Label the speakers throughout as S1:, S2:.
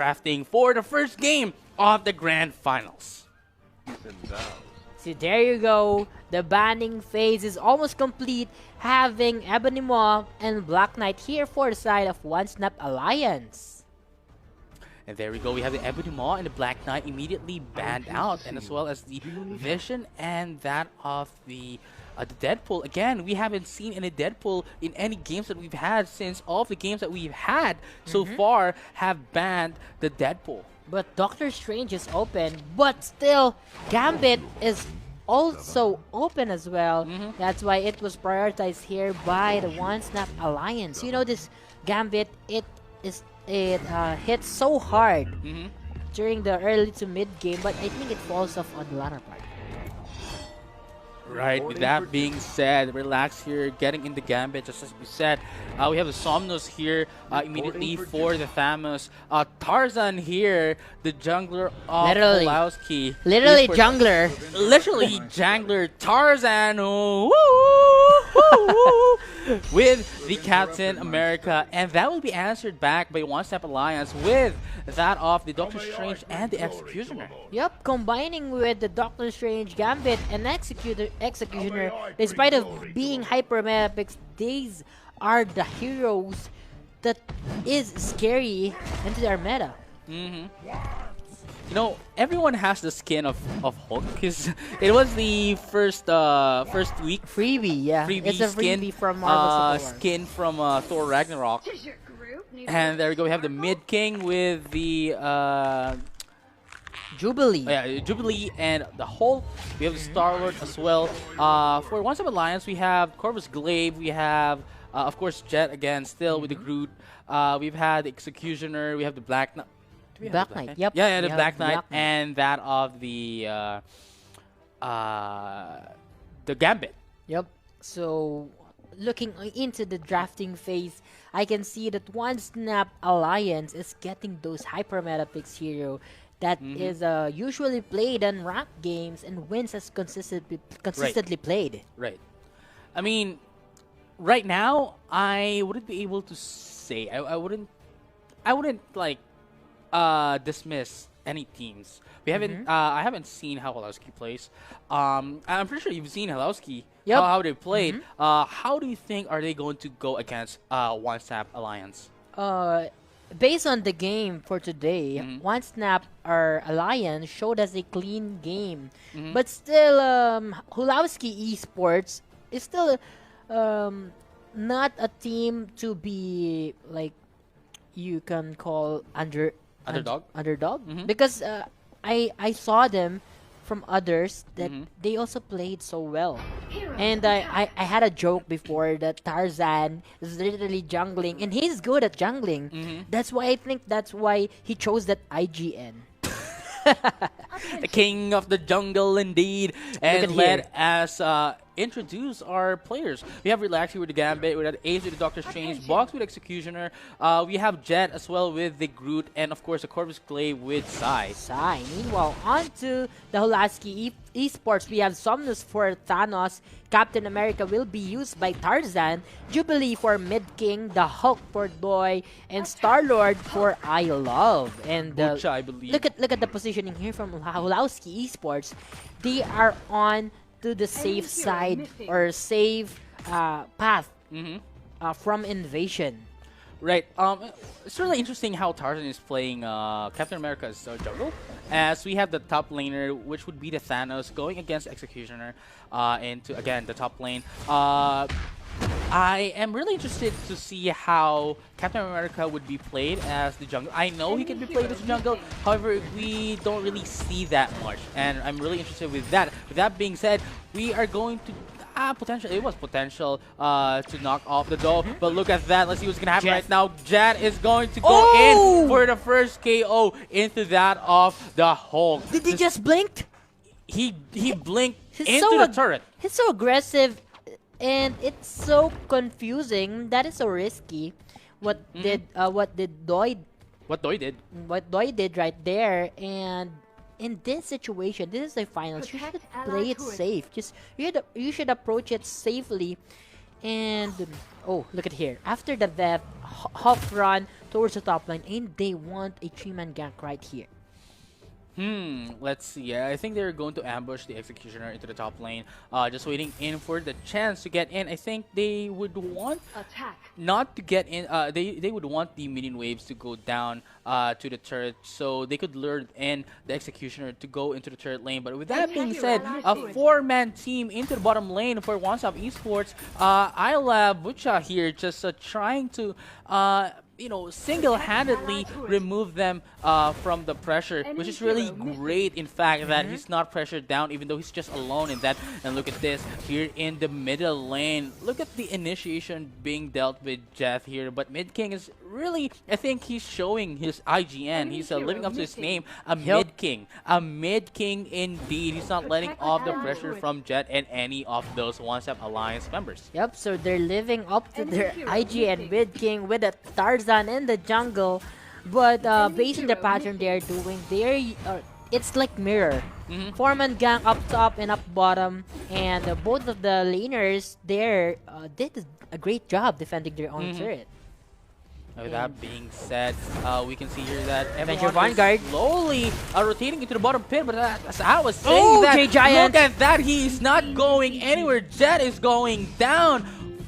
S1: drafting for the first game of the Grand Finals.
S2: So there you go. The banning phase is almost complete, having Ebony Maw and Black Knight here for the side of Onesnap Alliance.
S1: And there we go, we have the Ebony Maw and the Black Knight immediately banned out, and as well as the Vision and that of the Deadpool. Again, we haven't seen any Deadpool in any games that we've had, since all of the games that we've had so far have banned the Deadpool.
S2: But Doctor Strange is open, but still, Gambit is also open as well. That's why it was prioritized here by the Onesnap Alliance. You know, this Gambit, it hits so hard during the early to mid game, but I think it falls off on the latter part.
S1: Right, with that being said, Relax here, getting in the Gambit, just as we said. We have the Somnus here immediately for the famous Tarzan here, the jungler of Hulawski.
S2: Literally jungler.
S1: Literally jungler Tarzan. Woo, with the Captain America, and that will be answered back by Onesnap Alliance with that of the Doctor Strange and the Executioner.
S2: Yep, combining with the Doctor Strange, Gambit, and Executioner, despite of being hyper meta picks, these are the heroes that is scary into their meta.
S1: You know, everyone has the skin of Hulk, because it was the first week
S2: freebie, yeah. It's a freebie from Marvel
S1: skin from Thor Ragnarok. And there we go, we have the Mid King with the
S2: Jubilee.
S1: Oh, yeah, Jubilee and the Hulk. We have the Star-Lord as well. For Onesnap Alliance, we have Corvus Glaive, we have of course Jet again, still with the Groot. We've had the Executioner, we have the Black Knight.
S2: Black Knight, yep.
S1: Yeah, the Black Knight, and that of the Gambit.
S2: Yep. So, looking into the drafting phase, I can see that Onesnap Alliance is getting those hyper meta picks hero that is usually played in ranked games and wins as consistently played.
S1: Right. I mean, right now, I wouldn't be able to say. I wouldn't like dismiss any teams. We haven't. I haven't seen how Hulawski plays. I'm pretty sure you've seen Hulawski.
S2: Yep.
S1: How they played. How do you think are they going to go against Onesnap Alliance?
S2: Based on the game for today, Onesnap or Alliance showed us a clean game, but still, Hulawski Esports is still not a team to be like you can call underdog because I saw them from others that they also played so well. And I had a joke before that Tarzan is literally jungling, and he's good at jungling. That's why I think that's why he chose that IGN.
S1: The king of the jungle, indeed. And let us introduce our players. We have Relax here with the Gambit, we have Ace with the Doctor Strange, Box with Executioner, we have Jet as well with the Groot, and of course the Corvus Glaive with Sai.
S2: Meanwhile, on to the Hulawski Esports, we have Somnus for Thanos, Captain America will be used by Tarzan, Jubilee for Mid King, the Hulk for Boy, and Star-Lord for I Love. And
S1: I believe.
S2: Look at the positioning here from Hulawski Esports. They are on to the safe side or safe path from invasion.
S1: Right. It's really interesting how Tarzan is playing Captain America's jungle, as we have the top laner, which would be the Thanos, going against Executioner into, again, the top lane. I am really interested to see how Captain America would be played as the jungle. I know he can be played as a jungle, however, we don't really see that much, and I'm really interested with that. With that being said, we are going to potential to knock off the doll, but look at that. Let's see what's gonna happen right now. Jet is going to go in for the first KO into that of the Hulk.
S2: Did he just blink?
S1: He blinked into the turret.
S2: He's so aggressive, and it's so confusing. That is so risky. What did Doi did right there, and in this situation, this is the finals. You should play it safe. You should approach it safely, And oh, look at here. After the death, Hawk run towards the top line, and they want a 3-man gank right here.
S1: Let's see. Yeah, I think they're going to ambush the Executioner into the top lane. Just waiting in for the chance to get in. I think they would want not to get in. They would want the minion waves to go down to the turret, so they could lure in the Executioner to go into the turret lane. But with that being said, a 4-man team into the bottom lane for Onesnap Esports. I'll Butcha here just trying to single-handedly remove them from the pressure, which is really great, in fact, that he's not pressured down, even though he's just alone in that. And look at this here in the middle lane. Look at the initiation being dealt with Jeff here, but Mid King is really, I think he's showing his IGN. He's living up to his name, a Mid King. A Mid King indeed. He's not letting off the pressure from Jet and any of those Onesnap Alliance members.
S2: Yep, so they're living up to their IGN Mid King with a Tarzan in the jungle. But based on the pattern they're doing, it's like mirror. 4-man gang up top and up bottom, and both of the laners there did a great job defending their own turret.
S1: With that being said, we can see here that
S2: Avenger
S1: everyone
S2: Vanguard
S1: is slowly rotating into the bottom pit, but as I was saying,
S2: J-Giant.
S1: look at that, he's not going anywhere. Jet is going down.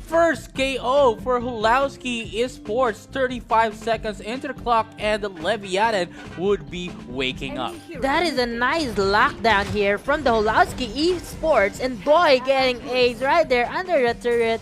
S1: First KO for Hulawski Esports, 35 seconds into the clock, and the Leviathan would be waking up.
S2: That is a nice lockdown here from the Hulawski Esports, and boy, getting A's right there under the turret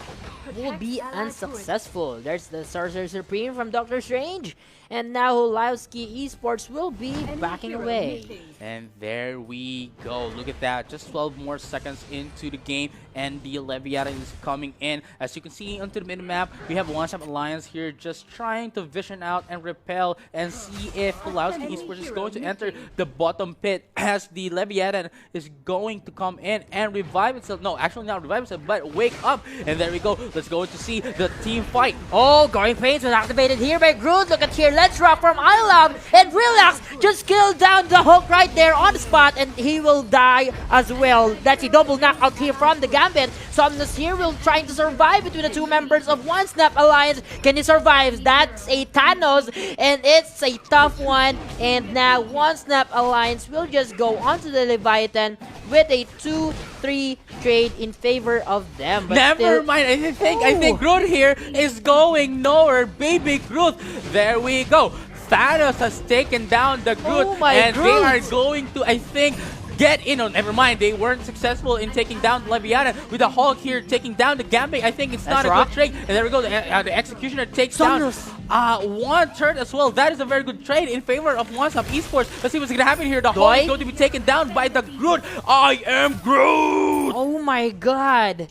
S2: will be unsuccessful. There's the Sorcerer Supreme from Doctor Strange, and now Hulawski Esports will be backing away.
S1: And there we go. Look at that. Just 12 more seconds into the game, and the Leviathan is coming in. As you can see onto the minimap, we have Onesnap Alliance here just trying to vision out and repel and see if Hulawski Esports is going to enter the bottom pit, as the Leviathan is going to come in and revive itself. No, actually not revive itself, but wake up. And there we go. Let's go to see the team fight.
S2: Oh, Growing Pains was activated here by Groot. Look at here. Let's rock from iLab, and Relax just killed down the Hulk right there on the spot, and he will die as well. That's a double knockout here from the Gambit. Somnus here will trying to survive between the two members of Onesnap Alliance. Can he survive? That's a Thanos, and it's a tough one. And now Onesnap Alliance will just go onto the Leviathan with a 2-3 trade in favor of them. But
S1: never mind. I think Groot here is going nowhere. Baby Groot. There we go. Thanos has taken down the Groot, and
S2: Groot.
S1: they are going to, I think, get in. Oh, never mind. They weren't successful in taking down the Leviathan. With the Hulk here taking down the Gambit, I think it's not a good trade. And there we go. The Executioner takes down one turret as well. That is a very good trade in favor of Onesnap Esports. Let's see what's going to happen here. The Hulk is going to be taken down by the Groot. I am Groot!
S2: Oh my god.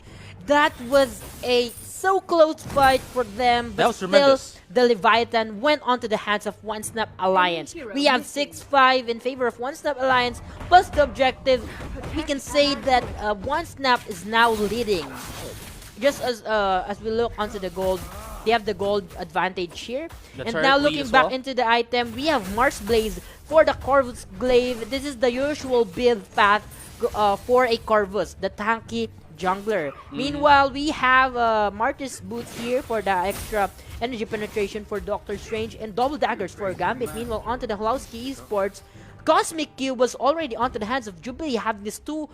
S2: That was a so close fight for them, but
S1: that was
S2: still
S1: tremendous.
S2: The Leviathan went onto the hands of Onesnap Alliance. We have 6-5 in favor of Onesnap Alliance, plus the objective. We can say that Onesnap is now leading. Just as we look onto the gold, they have the gold advantage here. And now looking back into the item, we have Mars Blaze for the Corvus Glaive. This is the usual build path for a Corvus, the tanky jungler. Meanwhile, we have Martis Boots here for the extra energy penetration for Doctor Strange, and double daggers for Gambit. Meanwhile, onto the Hulawski Esports, Cosmic Cube was already onto the hands of Jubilee, have this 2-1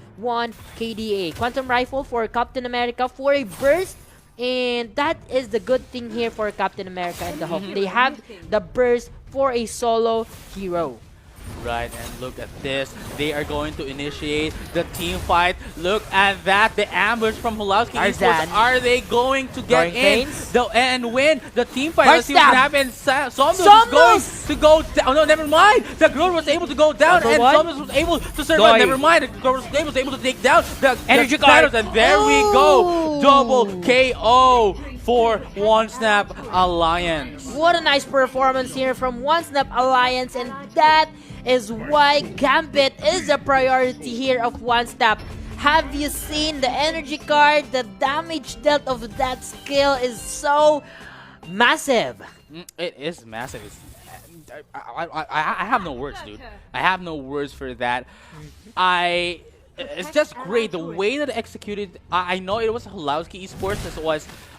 S2: KDA. Quantum Rifle for Captain America for a burst, and that is the good thing here for Captain America and the Hulk. They have the burst for a solo hero.
S1: Right, and look at this. They are going to initiate the team fight. Look at that. The ambush from Hulawski Esports. Are they going to get in and win the team fight? Let's see what happens. Somnus is going to go down. Oh, no, never mind. The Groot was able to go down, and Somnus was able to survive. Never mind. The Groot was able to take down the energy card. And there we go. Double KO for Onesnap Alliance.
S2: What a nice performance here from Onesnap Alliance, and that is why Gambit is a priority here of Onesnap. Have you seen the energy card? The damage dealt of that skill is so massive.
S1: It is massive. I have no words, dude. I have no words for that. it's just great the way that it executed. I know it was Hulawski Esports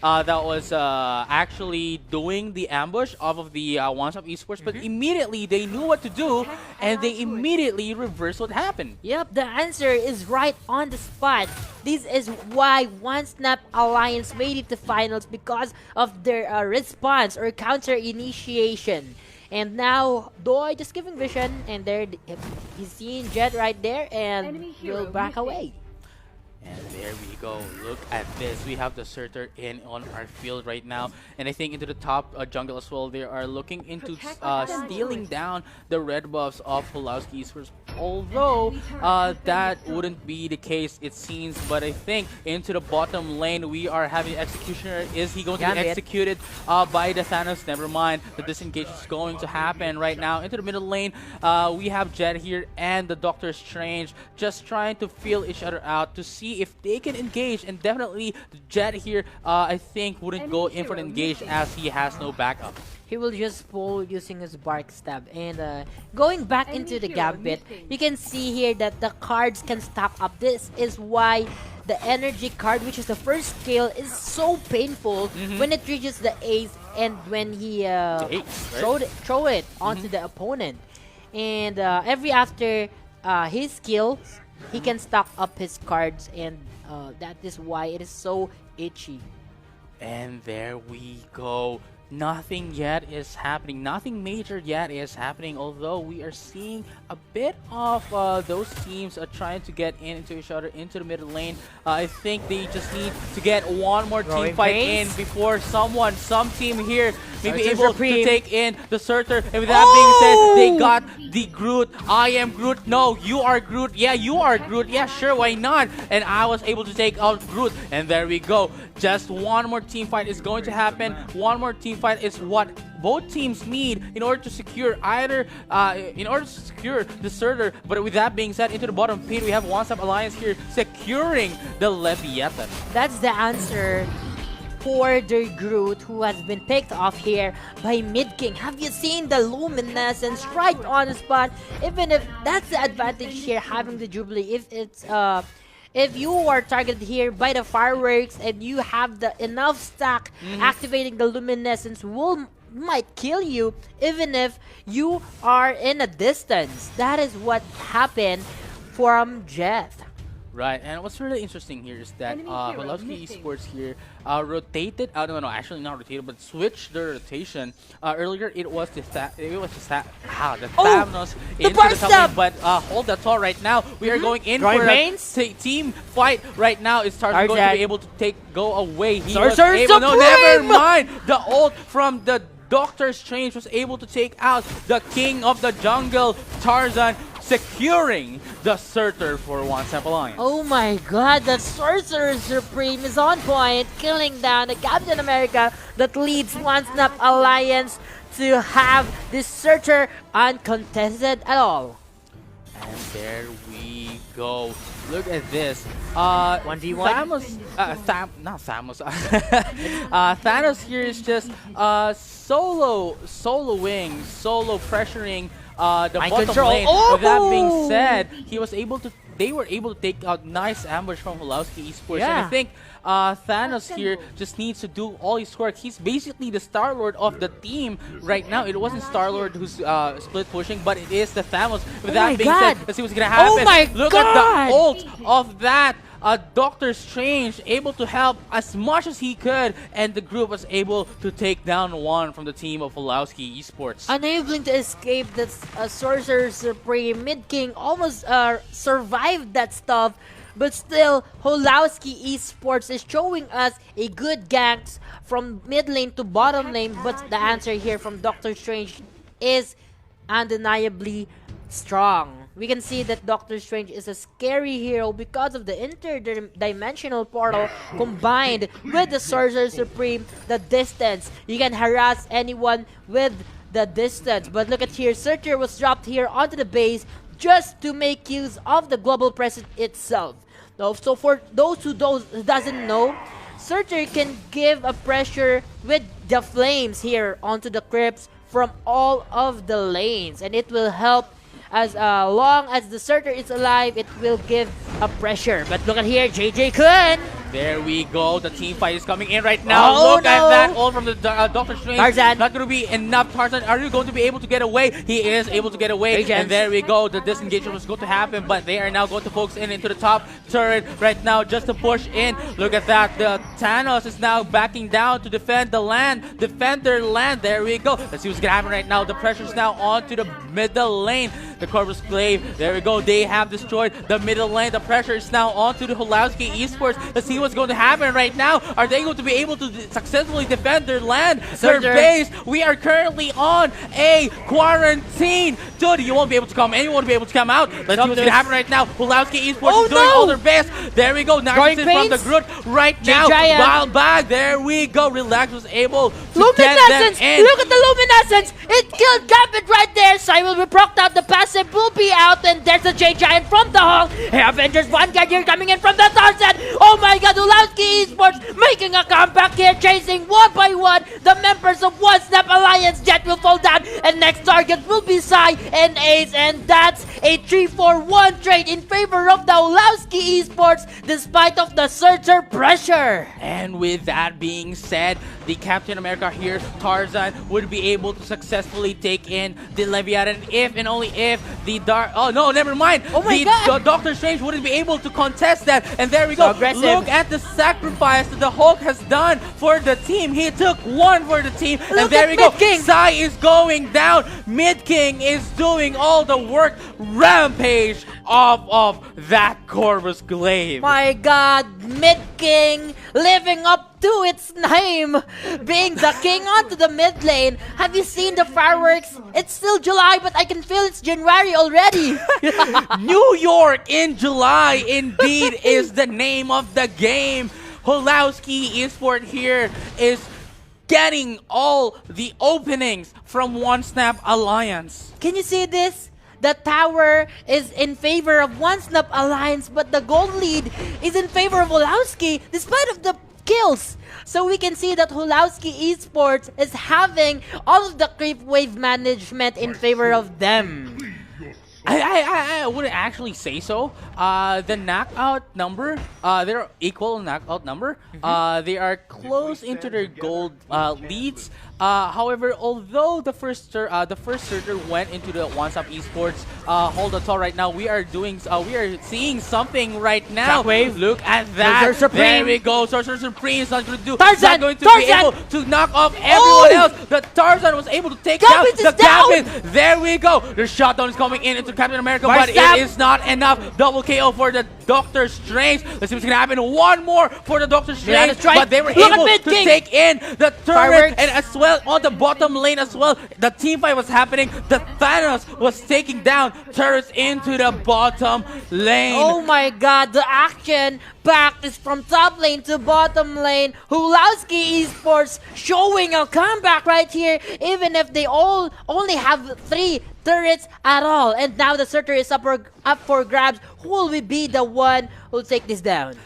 S1: that was actually doing the ambush off of the Onesnap Esports, but immediately they knew what to do and they immediately reversed what happened.
S2: Yep, the answer is right on the spot. This is why Onesnap Alliance made it to finals because of their response or counter initiation. And now Doi just giving vision, and there he's seeing Jet right there, and will back away.
S1: And there we go. Look at this. We have the Surtur in on our field right now. And I think into the top jungle as well, they are looking into stealing down the red buffs of Hulawski Esports. Although that wouldn't be the case, it seems. But I think into the bottom lane, we are having Executioner. Is he going to be executed by the Thanos? Never mind. The disengage is going to happen right now. Into the middle lane, we have Jet here and the Doctor Strange just trying to feel each other out to see if they can engage, and definitely Jet here I think wouldn't go in for an engage as he has no backup.
S2: He will just pull using his bark stab, and going back into the gambit, you can see here that the cards can stack up. This is why the energy card, which is the first skill, is so painful when it reaches the ace and when he throw it onto the opponent. And every after his skill, he can stock up his cards, and that is why it is so itchy.
S1: And there we go. Nothing yet is happening. Nothing major yet is happening, although we are seeing a bit of those teams trying to get into each other into the middle lane. I think they just need to get one more team fight in before some team here may be able to take in the Surtur. And with that being said, they got the Groot. I am Groot. No, you are Groot. Yeah, you are Groot. Yeah, sure, why not? And I was able to take out Groot. And there we go. Just one more team fight is going to happen. One more team fight is what both teams need in order to secure the Surtur. But with that being said, into the bottom pit, we have Onesnap Alliance here securing the Leviathan.
S2: That's the answer for the Groot, who has been picked off here by Mid King. Have you seen the luminescence right on the spot? Even if that's the advantage here, having the Jubilee, if you are targeted here by the fireworks and you have the enough stack, activating the luminescence might kill you even if you are in a distance. That is what happened from Jet.
S1: Right, and what's really interesting here is that Hulawski Esports here rotated. No, actually not rotated, but switched their rotation. Earlier, it was the Thanos into the top lane, but hold that thought right now. We are going in for a team fight right now. Is Tarzan going to be able to go away? He was able. No, never mind. The ult from the Doctor Strange was able to take out the King of the Jungle, Tarzan, securing the Surtur for Onesnap Alliance.
S2: Oh my god, the Sorcerer Supreme is on point, killing down the Captain America that leads Onesnap Alliance to have this Surtur uncontested at all.
S1: And there we go. Look at this.
S2: 1v1?
S1: Thanos here is just soloing, solo pressuring the bottom lane. With that being said, they were able to take out nice ambush from Hulawski Esports. And I think Thanos here just needs to do all his work. He's basically the Star-Lord of the team right now. It wasn't Star-Lord who's split pushing, but it is the Thanos. With that being said, let's see what's gonna happen. Look at the ult of that Doctor Strange, able to help as much as he could, and the group was able to take down one from the team of Hulawski Esports.
S2: Unable to escape the Sorcerer Supreme, Mid King almost survived that stuff, but still Hulawski Esports is showing us a good ganks from mid lane to bottom lane, but the answer here from Doctor Strange is undeniably strong. We can see that Doctor Strange is a scary hero because of the interdimensional portal combined with the Sorcerer Supreme, the distance. You can harass anyone with the distance. But look at here, Surtur was dropped here onto the base just to make use of the global presence itself. So for those who doesn't know, Surtur can give a pressure with the flames here onto the crypts from all of the lanes, and it will help. As long as the Surtur is alive, it will give a pressure. But look at here, JJ Kun.
S1: There we go. The team fight is coming in right now.
S2: Oh,
S1: Look
S2: no.
S1: at that. All from the Doctor Strange.
S2: Tarzan.
S1: Not going to be enough. Tarzan, are you going to be able to get away? He is able to get away.
S2: Agents.
S1: And there we go. The disengagement was going to happen, but they are now going to focus in into the top turret right now just to push in. Look at that. The Thanos is now backing down to defend the land. Defend their land. There we go. Let's see what's going to happen right now. The pressure is now onto the middle lane. The Corvus Glaive. There we go. They have destroyed the middle lane. The pressure is now onto the Hulawski Esports. Let's see what's going to happen right now. Are they going to be able to successfully defend their land, their base? We are currently on a quarantine. Dude, you won't be able to come. Anyone won't be able to come out. Let's see what's going to happen right now. Hulawski Esports is doing all their best. There we go. Narcissus from the Groot right now. Wild bag. There we go. Relax was able to get them in.
S2: Look at the luminescence. It killed Gambit right there. Sai will be procced out. The passive will be out. And there's the J-Giant from the Hulk. Avengers Vanguard here coming in from the Tarzan. Oh my god. Hulawski Esports making a comeback here. Chasing one by one. The members of Onesnap Alliance. Jet will fall down. And next target will be Sai and Ace. And that's a 3-4-1 trade in favor of the Hulawski Esports despite of the Searcher pressure.
S1: And with that being said, the Captain America here, Tarzan, would be able to successfully take in the Leviathan if and only if the Dark... Oh, no, never mind.
S2: Oh my god.
S1: The Doctor Strange wouldn't be able to contest that. And there we go. Look at the sacrifice that the Hulk has done for the team. He took one for the team. And there we go. Sai is going down. Mid King is doing all the work. Rampage off of that Corvus Glaive.
S2: My god, Mid King living up to its name, being the king onto the mid lane. Have you seen the fireworks? It's still July, but I can feel it's January already.
S1: New York in July, indeed, is the name of the game. Hulawski Esports here is getting all the openings from Onesnap Alliance.
S2: Can you see this? The tower is in favor of Onesnap Alliance, but the gold lead is in favor of Hulawski despite of the kills. So we can see that Hulawski Esports is having all of the creep wave management in favor of them.
S1: I wouldn't actually say so. The knockout number, they're equal knockout number. They are close into their gold leads. However, although the first surger went into the Onesnap Esports hold on right now, we are seeing something right now.
S2: Shockwave.
S1: Look at that. There we go. Sorcerer Supreme is not going to do.
S2: Tarzan,
S1: not going to be able to knock off everyone else. The Tarzan was able to take down the Gavin. There we go. The shutdown is coming in into Captain America, but it is not enough. Double KO for the Doctor Strange. Let's see what's gonna happen. One more for the Doctor Strange, but they were able to take in the turret and as well on the bottom lane as well. The team fight was happening. The Thanos was taking down turrets into the bottom lane.
S2: Oh my god, the action back is from top lane to bottom lane. Hulawski Esports showing a comeback right here, even if they all only have 3 turrets at all. And now the Searcher is up for grabs. Who will be the one who will take this down?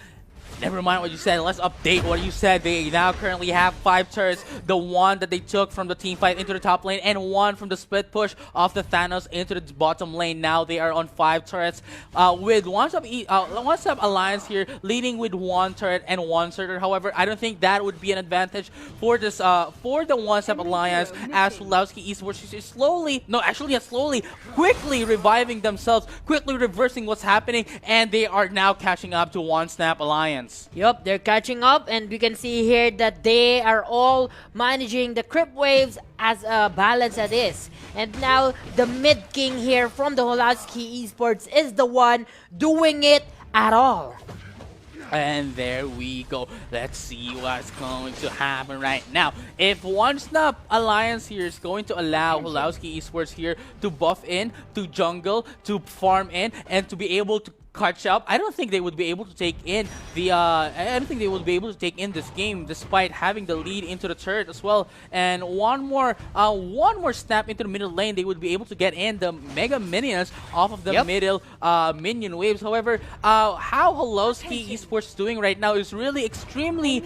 S1: Never mind what you said. Let's update what you said. They now currently have 5 turrets. The one that they took from the team fight into the top lane and one from the split push of the Thanos into the bottom lane. Now they are on 5 turrets. With Onesnap Alliance here leading with 1 turret and 1 surger. However, I don't think that would be an advantage for this for the Onesnap Alliance, as Hulawski Esports is slowly, quickly reviving themselves, quickly reversing what's happening, and they are now catching up to Onesnap Alliance.
S2: Yup, they're catching up, and we can see here that they are all managing the creep waves as a balance as is. And now the mid king here from the Hulawski Esports is the one doing it at all.
S1: And there we go. Let's see what's going to happen right now. If Onesnap Alliance here is going to allow Hulawski Esports here to buff in, to jungle, to farm in, and to be able to catch up, I don't think they would be able to take in the I don't think they would be able to take in this game despite having the lead into the turret as well. And one more snap into the middle lane, they would be able to get in the mega minions off of the middle minion waves. However, how Hulawski Esports is doing right now is really extremely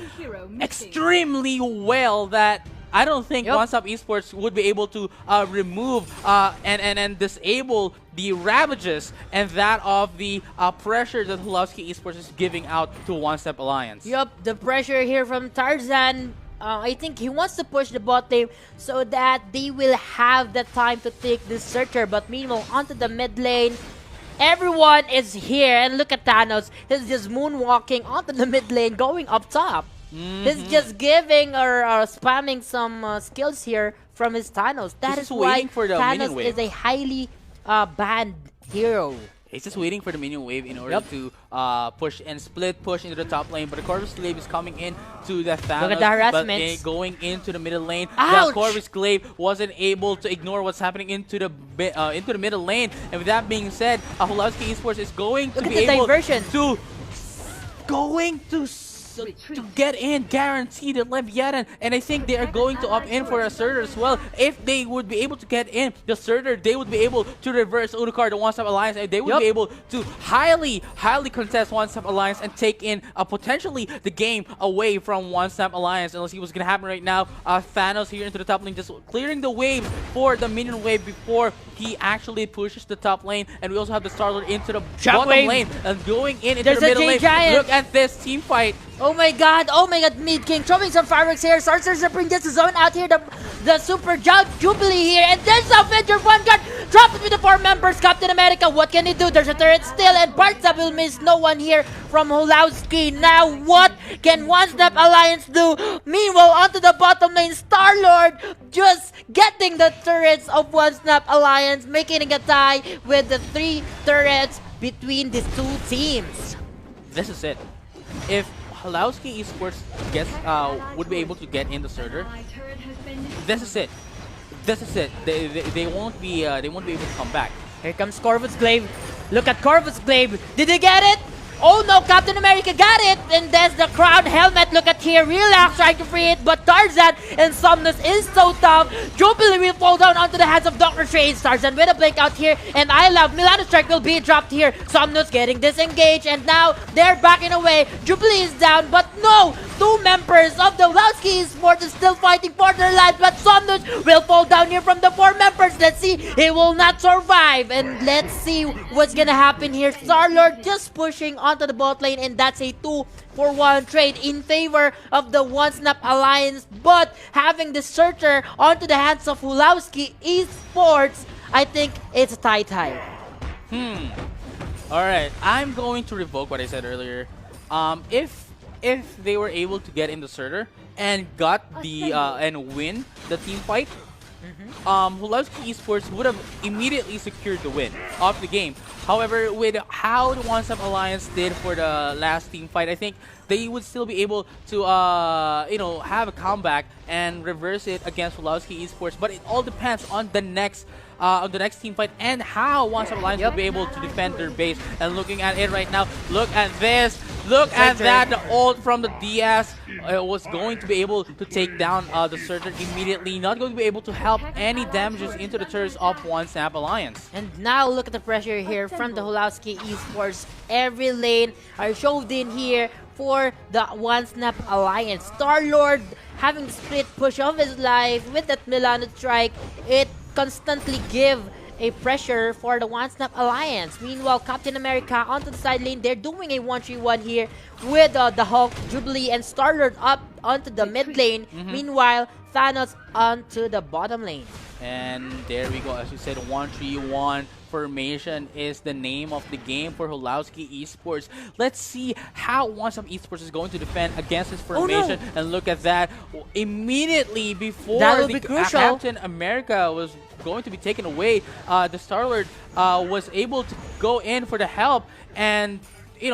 S1: well, that I don't think
S2: Yep.
S1: One Stop Esports would be able to remove and disable the ravages and that of the pressure that Hulawski Esports is giving out to One Step Alliance.
S2: Yup, the pressure here from Tarzan. I think he wants to push the bot lane so that they will have the time to take this searcher. But meanwhile, onto the mid lane, everyone is here. And look at Thanos. He's just moonwalking onto the mid lane, going up top. He's just giving or spamming some skills here from his Thanos. That
S1: He's
S2: is
S1: just
S2: why
S1: waiting for the minion
S2: Thanos
S1: wave.
S2: is a highly banned hero.
S1: He's just waiting for the minion wave in order to push and split push into the top lane. But the Corvus Glaive is coming in to the Thanos.
S2: Look at the
S1: but
S2: harassments.
S1: going into the middle lane.
S2: Ouch!
S1: The Corvus Glaive wasn't able to ignore what's happening into the middle lane. And with that being said, Hulawski Esports is going to
S2: Look
S1: be
S2: at the
S1: able
S2: diversion.
S1: to get in, guaranteed the Leviathan, and I think they are going to opt in for a Surtur as well. If they would be able to get in the Surtur, they would be able to reverse Unikar, the One Step Alliance, and they would be able to highly contest One Step Alliance and take in potentially the game away from One Step Alliance. And let's see what's going to happen right now. Thanos here into the top lane, just clearing the wave for the minion wave before he actually pushes the top lane. And we also have the Star-Lord into the bottom lane and going into the middle lane.
S2: Giant.
S1: Look at this team fight.
S2: Oh my god, Mid King throwing some fireworks here. Sorcerer's Supreme gets the zone out here. The Super Jubilee here. And there's a Avenger Vanguard. Dropped it with the 4 members. Captain America, what can he do? There's a turret still. And Bartza will miss no one here from Hulawski. Now, what can One Step Alliance do? Meanwhile, onto the bottom lane, Star-Lord just getting the turrets of One Step Alliance, making a tie with the 3 turrets between these 2 teams.
S1: This is it. If Hulawski Esports would be able to get in the Surtur, this is it. This is it. They won't be able to come back.
S2: Here comes Corvus Glaive. Look at Corvus Glaive. Did he get it? Oh no, Captain America got it! And there's the crown helmet. Look at here. Relax trying to free it, but Tarzan and Somnus is so tough. Jubilee will fall down onto the hands of Dr. Strange. Tarzan with a blink out here, and I love Milano Strike will be dropped here. Somnus getting disengaged, and now they're backing away. Jubilee is down, but no! 2 members of the Hulawski Esports is still fighting for their lives, but Somnus will fall down here from the 4 members. Let's see, he will not survive, and let's see what's gonna happen here. Star-Lord just pushing onto the bot lane, and that's a 2-for-1 trade in favor of the One Snap Alliance. But having the Searcher onto the hands of Hulawski Esports, I think it's a tie.
S1: Alright, I'm going to revoke what I said earlier. If they were able to get in the Surtur and got the and win the team fight, Hulawski Esports would have immediately secured the win of the game. However, with how the One Step Alliance did for the last team fight, I think they would still be able to have a comeback and reverse it against Hulawski Esports. But it all depends on the next team fight and how One Step Alliance will be able to defend their base. And looking at it right now, look at this. Look at that, the ult from the DS was going to be able to take down the Surtur immediately. Not going to be able to help any damages into the turrets of One Snap Alliance.
S2: And now look at the pressure here from the Hulawski Esports. Every lane are shoved in here for the One Snap Alliance. Star-Lord having the split push of his life with that Milano Strike. It constantly give a pressure for the One Snap Alliance. Meanwhile, Captain America onto the side lane. They're doing a 1-3-1 here with the Hulk, Jubilee, and Star-Lord up onto the mid lane. Meanwhile, Thanos onto the bottom lane.
S1: And there we go. As you said, 1-3-1 formation is the name of the game for Hulawski Esports. Let's see how One Stop Esports is going to defend against this formation.
S2: Oh, no.
S1: And look at that. Immediately before
S2: That will
S1: the
S2: be crucial.
S1: Captain America was going to be taken away, the Star-Lord was able to go in for the help and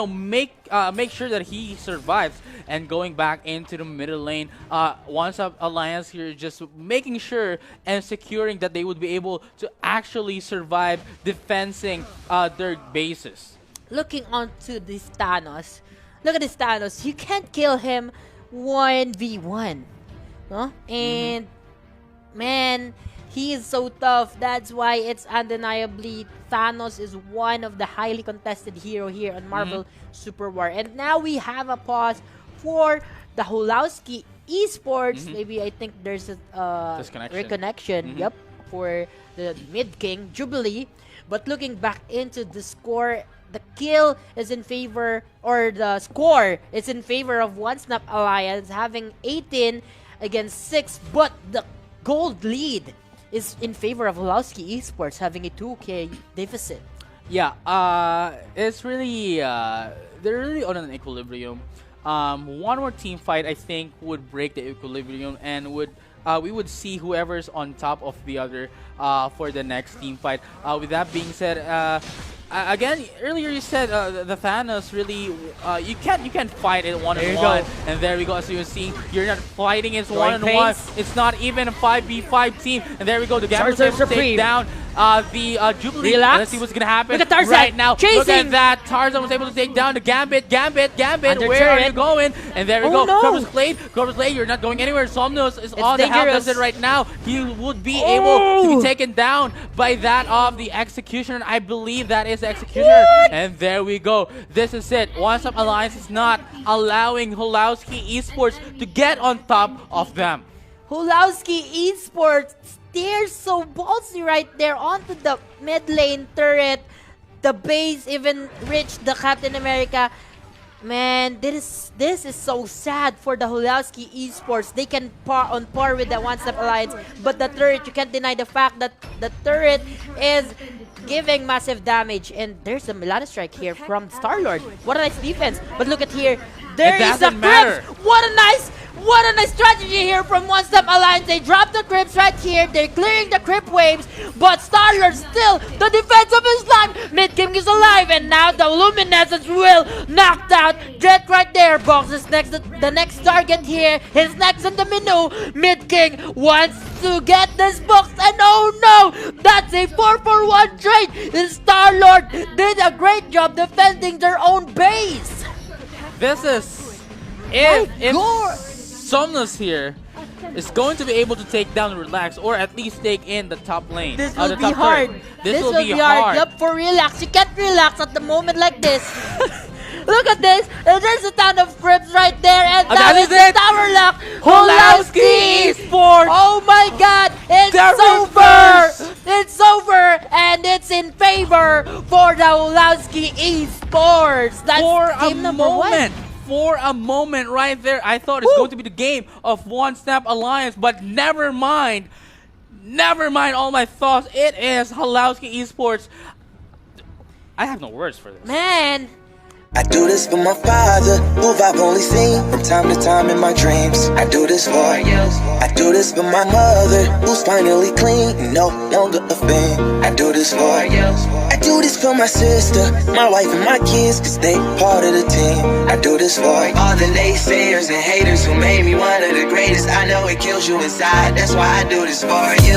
S1: make sure that he survives. And going back into the middle lane, One Stop Alliance here just making sure and securing that they would be able to actually survive defending their bases.
S2: Looking onto this Thanos. Look at this Thanos. You can't kill him 1v1. No? And man, he is so tough. That's why it's undeniably Thanos is one of the highly contested hero here on Marvel Super War. And now we have a pause for the Hulawski Esports, maybe I think there's a
S1: Disconnection.
S2: reconnection, yep, for the mid king Jubilee. But looking back into the score, the kill is in favor, or the score is in favor of Onesnap Alliance, having 18 against 6, but the gold lead is in favor of Hulawski Esports, having a 2K deficit.
S1: Yeah, it's really they're really on an equilibrium. One more team fight, I think, would break the equilibrium, and would we would see whoever's on top of the other for the next team fight. With that being said, again, earlier you said the Thanos really you can't fight it one-on-one, and there we go. As you're seeing, you're not fighting it one-on-one. It's not even a 5v5 team, and there we go. The Gambit was able to take down the Jubilee.
S2: Relax.
S1: Let's see what's gonna happen
S2: Look at Tarzan
S1: right now.
S2: chasing.
S1: Look at that. Tarzan was able to take down the Gambit.
S2: Under
S1: Where are
S2: turret.
S1: you going? And there we
S2: Oh,
S1: go.
S2: no.
S1: Corvus Blade, you're not going anywhere. Somnos is on the
S2: dangerous.
S1: help right now. He would be able to be taken down by that of the Executioner. I believe that is the Executioner. And there we go. This is it. Onesnap Alliance is not allowing Hulawski Esports to get on top of them.
S2: Hulawski Esports, they're so ballsy right there onto the mid lane turret. The base even reached the Captain America. Man, this is so sad for the Hulawski Esports. They can on par with the Onesnap Alliance, but the turret, you can't deny the fact that the turret is giving massive damage. And there's a Milano strike here from Star-Lord. What a nice defense. But look at here. There is a
S1: doesn't matter.
S2: Crips. What a nice strategy here from Onesnap Alliance. They dropped the Crips right here. They're clearing the Crip waves. But Star-Lord still, the defense of his life. Mid-King is alive. And now the Luminescence will knocked out. Jet right there. Box is next. The next target here is next in the menu. Mid-King wants to get this box. And oh no, that's a 4-for-1 trade. And Star-Lord did a great job defending their own base.
S1: This is if Somnus here is going to be able to take down Relax, or at least take in the top lane.
S2: This
S1: the
S2: will be
S1: top
S2: hard.
S1: turret. This will be
S2: hard.
S1: hard.
S2: Yup, for Relax. You can't relax at the moment like this. Look at this. There's a ton of Crips right there. And
S1: that is it.
S2: Tower lock.
S1: Hulawski Esports.
S2: Oh my god. It's over. It's over. And it's in favor for the Hulawski Esports. That's
S1: For a
S2: team number
S1: moment.
S2: one.
S1: For a moment right there, I thought it's going to be the game of Onesnap Alliance, but never mind. Never mind all my thoughts. It is Hulawski Esports. I have no words for this.
S2: Man.
S3: I do this for my father, who I've only seen from time to time in my dreams. I do this for you. I do this for my mother, who's finally clean, no longer a fan. I do this for you. I do this for my sister, my wife and my kids, cause they part of the team. I do this for all the naysayers and haters who made me one of the greatest. I know it kills you inside, that's why I do this for you.